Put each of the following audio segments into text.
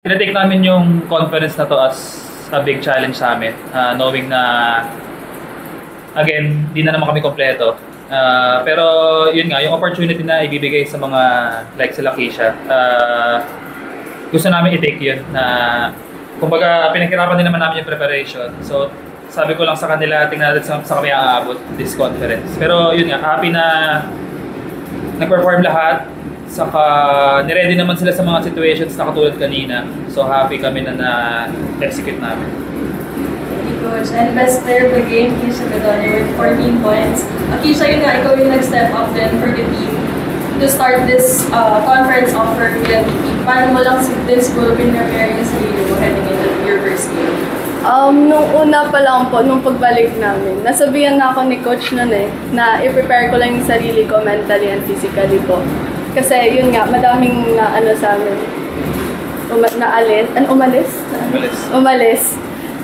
Tinatake namin yung conference na to as a big challenge sa amin, knowing na, again, di na naman kami kompleto. Pero yun nga, yung opportunity na ibibigay sa mga like sila Keisha, gusto namin i-take yun na, kumbaga, pinaghirapan din naman namin yung preparation. So, sabi ko lang sa kanila, tingnan natin sa kami aabot this conference. Pero yun nga, happy na nag-perform lahat. Saka niready naman sila sa mga situations na katulad kanina. So happy kami na na-execute namin. Thank you, Coach. And best player of the game, Keisha Bedonia with 14 points. Keisha, yun nga, ikaw yung nag-step up din for the team to start this conference offer via VP. Paano mo lang din siguro pinrepare yung sarili mo heading into your first game? Nung una pa lang po, nung pagbalik namin, nasabihan na ako ni Coach nun na i-prepare ko lang yung sarili ko mentally and physically po. Kasi yun nga, madaming ano sa amin, umalis.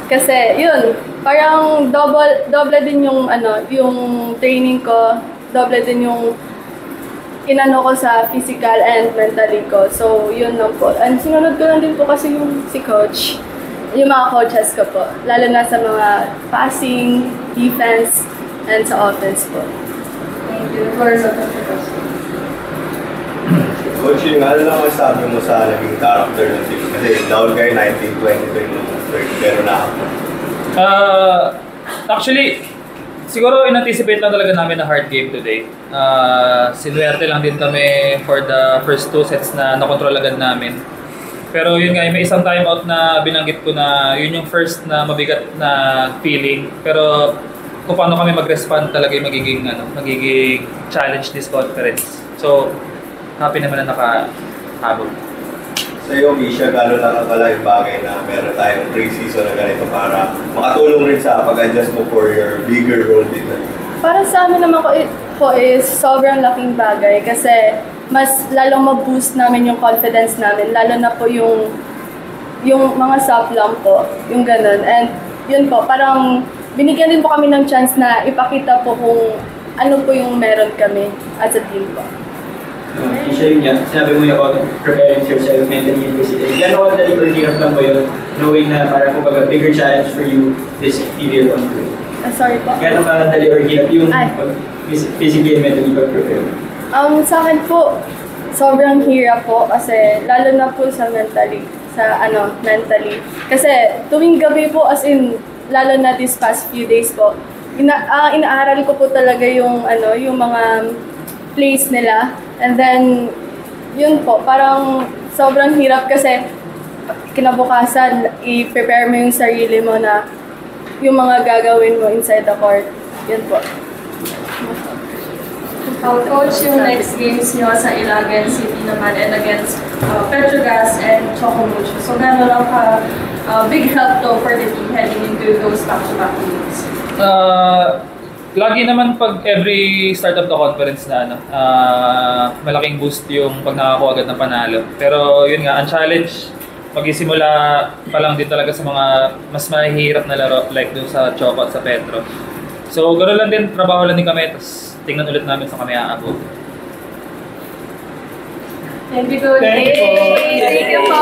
Kasi yun, parang double din yung yung training ko, double din yung inano ko sa physical and mentally ko. So yun lang po. And sinunod ko lang din po kasi yung si Coach, yung mga coaches ko po, lalo na sa mga passing, defense, and sa offense po. Thank you. The floor is open for questions. Coach, yung ano lang masabi mo sa naging character ng team? Kasi down kayo 19-20 yung third, pero na ako. Actually, siguro in-anticipate lang talaga namin na hard game today. Sinuwerte lang din kami for the first two sets na nakontrol agad namin. Pero yun nga, may isang timeout na binanggit ko na yun yung first na mabigat na feeling. Pero kung paano kami mag-respond talaga yung magiging challenge this conference. So, happy naman na nakahabol. Sa iyo, Keisha, gano'n lang ang pala yung bagay na meron tayong pre-season na ganito para makatulong rin sa pag-adjust mo for your bigger role dito? Para sa amin naman po is sobrang laking bagay kasi mas lalong ma-boost namin yung confidence namin, lalo na po yung mga soft lang po, yung ganun. And yun po, parang binigyan din po kami ng chance na ipakita po kung ano po yung meron kami as a team po. Keisha, yun yan. Sinabi mo yung about preparing yourself mentally and physically. Gano'n dali or hirap lang mo yun, knowing na parang kumbaga bigger challenge for you this period on the way? Sorry po? Gano'n ka dali or hirap yung physically and mentally pag-prepare? Sa akin po, sobrang hirap po kasi lalo na po sa mentally. Kasi tuwing gabi po, as in, lalo na this past few days po, inaaral ko po talaga yung mga plays nila. And then, yun po, parang sobrang hirap kasi kinabukasan, i-prepare mo yung sarili mo na yung mga gagawin mo inside the court. Yun po. Coach, yung next games nyo sa Ilagan City naman and against Petrogas and Chocomucho. So, gano'n lang big help to for the team heading into those back-to-back games? Lagi naman pag every start of the conference na malaking boost yung pag nakakuha agad ng panalo. Pero yun nga, ang challenge, mag-isimula pa lang din talaga sa mga mas mahihirap na laro like dun sa Choco at sa Petro. So gano'n lang din, trabaho lang din kami, tapos tingnan ulit namin sa kami aabot. Thank you, Coach. Thank you po. Thank you po.